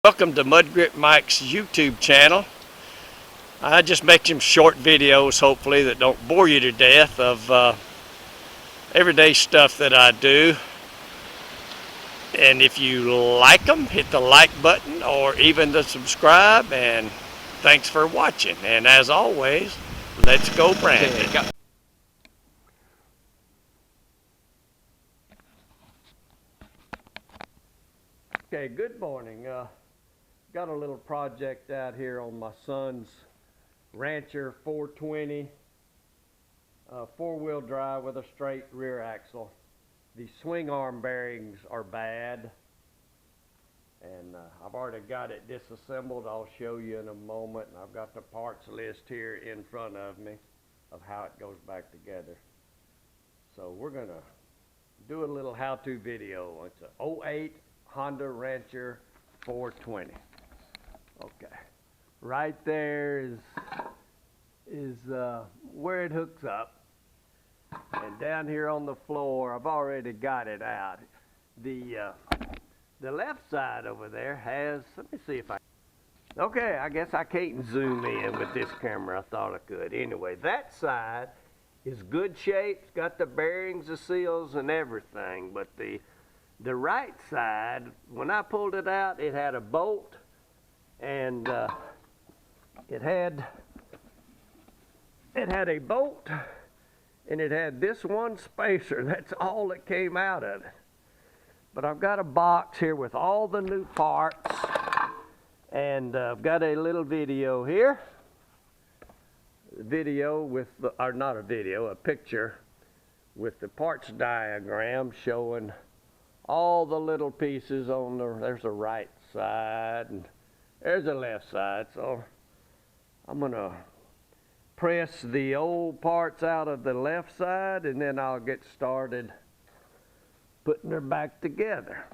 Welcome to Mud Grip Mike's YouTube channel. I just make some short videos, hopefully, that don't bore you to death of everyday stuff that I do. And if you like them, hit the like button or even the subscribe. And thanks for watching. And as always, let's go Brandon. Okay, good morning. Got a little project out here on my son's Rancher 420 four-wheel drive with a straight rear axle. The swing arm bearings are bad, and I've already got it disassembled. I'll show you in a moment, and I've got the parts list here in front of me of how it goes back together. So we're gonna do a little how-to video. It's an 08 Honda Rancher 420. Okay, right there is where it hooks up, and down here on the floor I've already got it out. The left side over there has, let me see if okay, I guess I can't zoom in with this camera. I thought I could. Anyway, that side is good shape. It's got the bearings, the seals, and everything, but the right side, when I pulled it out, it had a bolt, and it had a bolt, and it had this one spacer. That's all that came out of it. But I've got a box here with all the new parts, and I've got a little video here. Video with the, or not a video, a picture with the parts diagram showing all the little pieces on there's a right side and there's a left side. So I'm gonna press the old parts out of the left side, and then I'll get started putting her back together.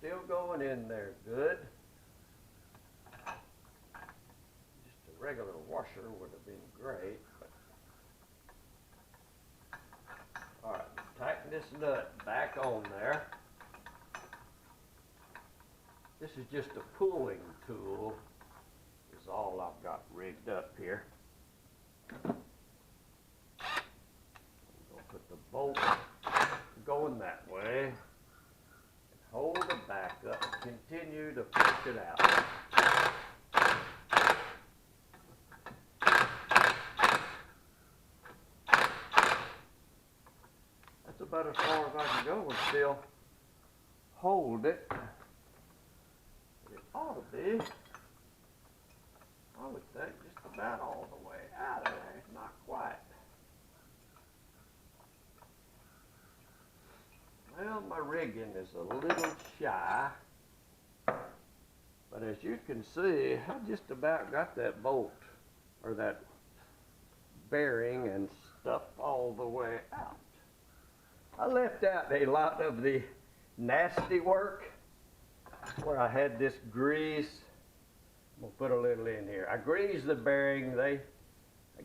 Still going in there good. Just a regular washer would have been great. But all right, tighten this nut back on there. This is just a pulling tool. Is all I've got rigged up here. I'm gonna put the bolt going that way. Hold it back up and continue to push it out. That's about as far as I can go and still hold it. It ought to be, I would think, just about all the way out of there. Not quite. Well, my rigging is a little shy, but as you can see, I just about got that bolt, or that bearing and stuff all the way out. I left out a lot of the nasty work where I had this grease. I'm gonna put a little in here. I greased the bearing. I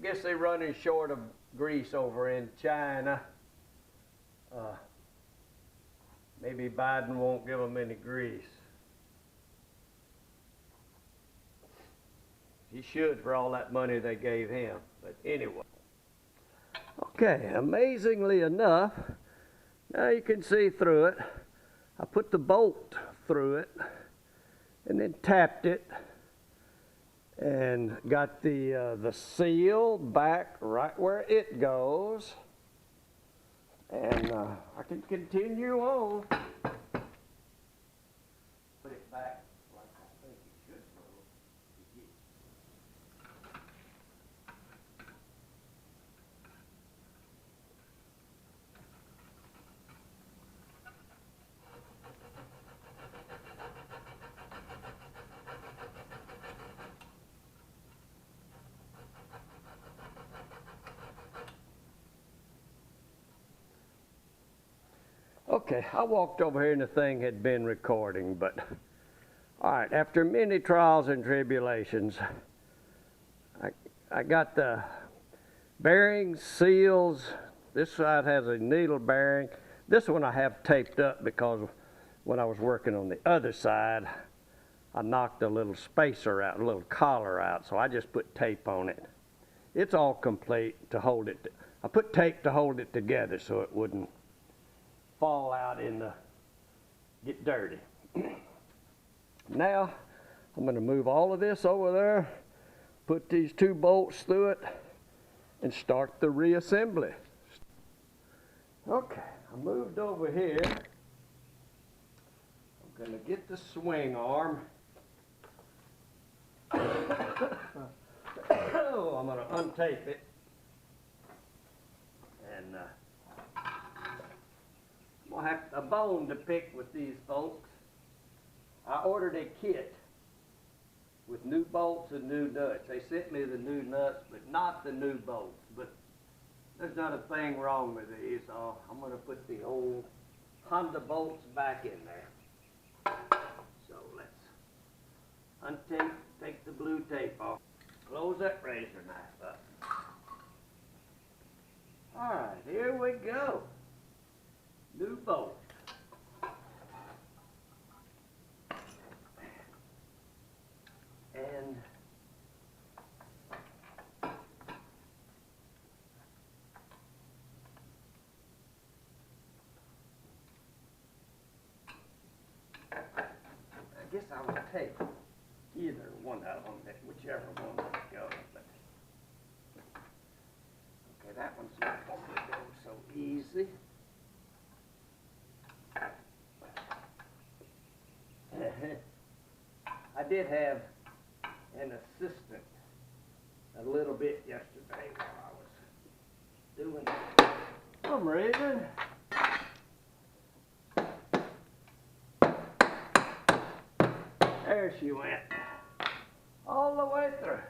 guess they're running short of grease over in China. Maybe Biden won't give them any grease. He should for all that money they gave him. But anyway. Okay, amazingly enough, now you can see through it. I put the bolt through it and then tapped it and got the seal back right where it goes. And I can continue on. Put it back Okay, I walked over here and the thing had been recording, but all right, after many trials and tribulations, I got the bearings, seals. This side has a needle bearing. This one I have taped up because when I was working on the other side, I knocked a little spacer out, a little collar out, so I just put tape on it. It's all complete to hold it. I put tape to hold it together so it wouldn't fall out get dirty. Now, I'm going to move all of this over there, put these 2 bolts through it, and start the reassembly. Okay, I moved over here. I'm going to get the swing arm. Oh, I'm going to untape it. And I'm going to have a bone to pick with these folks. I ordered a kit with new bolts and new nuts. They sent me the new nuts, but not the new bolts. But there's not a thing wrong with these. So I'm going to put the old Honda bolts back in there. So let's untape, take the blue tape off. Close that razor knife up. All right, here we go. New bolt. And I guess I will take either one of them, whichever one would go. But okay, that one's not going to go so easy. I did have an assistant a little bit yesterday while I was doing some reason. There she went, all the way through.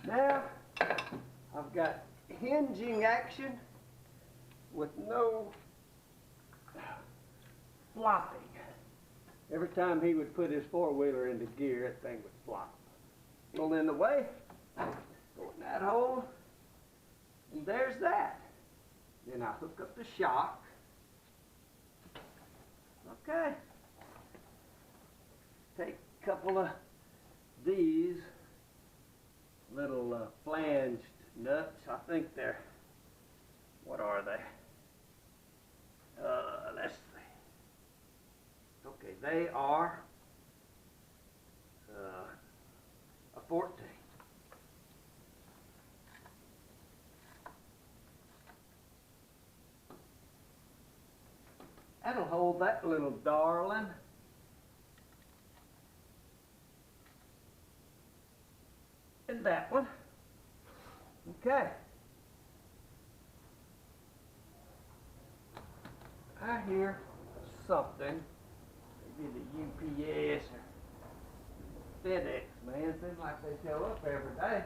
Now I've got hinging action with no flopping. Every time he would put his 4-wheeler into gear, that thing would flop. Well, in the way, go in that hole, and there's that. Then I hook up the shock. Okay. Take a couple of these little flanged nuts. I think they're, what are they? Let's see. Okay, they are a 14. That'll hold that little darling. And that one. Okay. I hear something. Maybe the UPS or FedEx, man. Seems like they show up every day.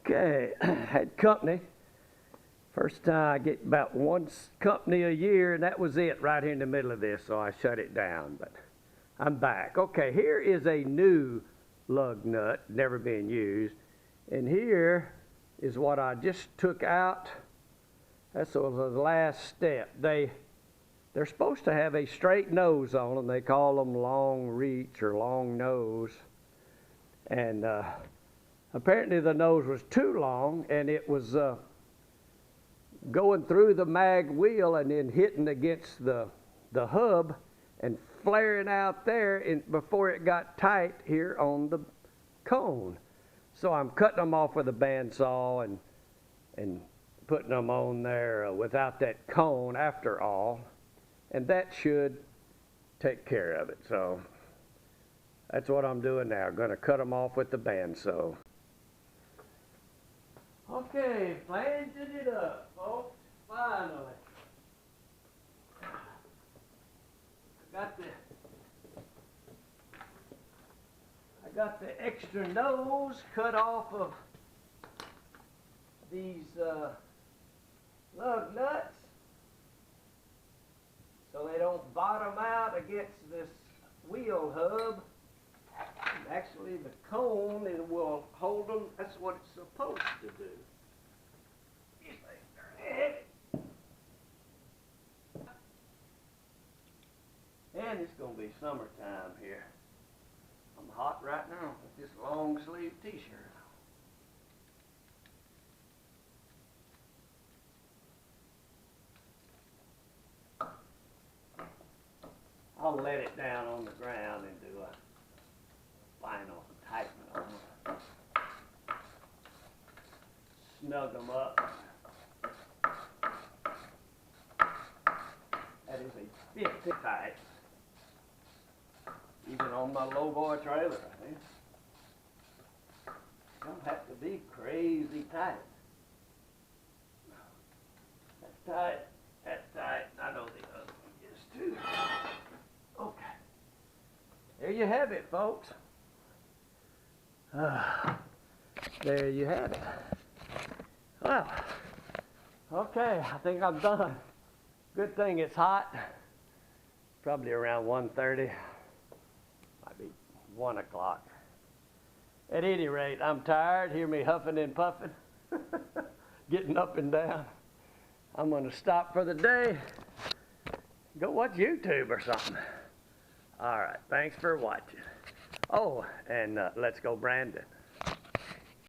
Okay, had company. First time I get about one company a year, and that was it right here in the middle of this, so I shut it down. But I'm back. Okay, here is a new lug nut, never been used. And here is what I just took out. That's the last step. They're supposed to have a straight nose on them. They call them long reach or long nose. And apparently the nose was too long, and it was going through the mag wheel and then hitting against the hub and flaring out there before it got tight here on the cone. So I'm cutting them off with a bandsaw and putting them on there without that cone after all, and that should take care of it. So that's what I'm doing now. I'm going to cut them off with the bandsaw. Okay, flanging it up, folks. Finally. I got the extra nose cut off of these lug nuts so they don't bottom out against this wheel hub. And actually the cone, it will hold them. That's what it's supposed to do. These things are heavy. And it's going to be summertime here. I'm hot right now with this long sleeve t-shirt on. I'll let it down on the ground and do a final tightening on them. Snug them up. That is a 50 tight. Even on my low boy trailer, I think. Don't have to be crazy tight. That's tight, that's tight. I know the other one is too. Okay. There you have it, folks. There you have it. Well, okay, I think I'm done. Good thing it's hot. Probably around 1:30. Might be 1 o'clock. At any rate, I'm tired. Hear me huffing and puffing, getting up and down. I'm going to stop for the day. Go watch YouTube or something. All right, thanks for watching. Oh, and let's go Brandon.